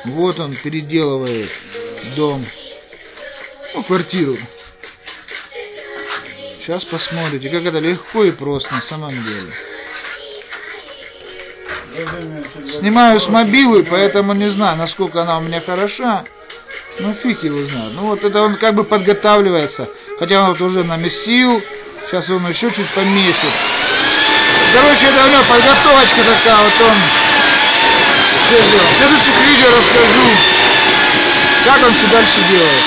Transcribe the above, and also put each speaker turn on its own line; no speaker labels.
Вот он переделывает дом. Ну, квартиру. Сейчас посмотрите, как это легко и просто на самом деле. Снимаю с мобилы, поэтому не знаю, насколько она у меня хороша. Ну, фиг его знает. Ну, вот это он как бы подготавливается. Хотя он вот уже намесил. Сейчас он еще чуть помесит. Короче, это у него подготовочка такая. Вот он все сделал. В следующих видео расскажу, как он все дальше делает.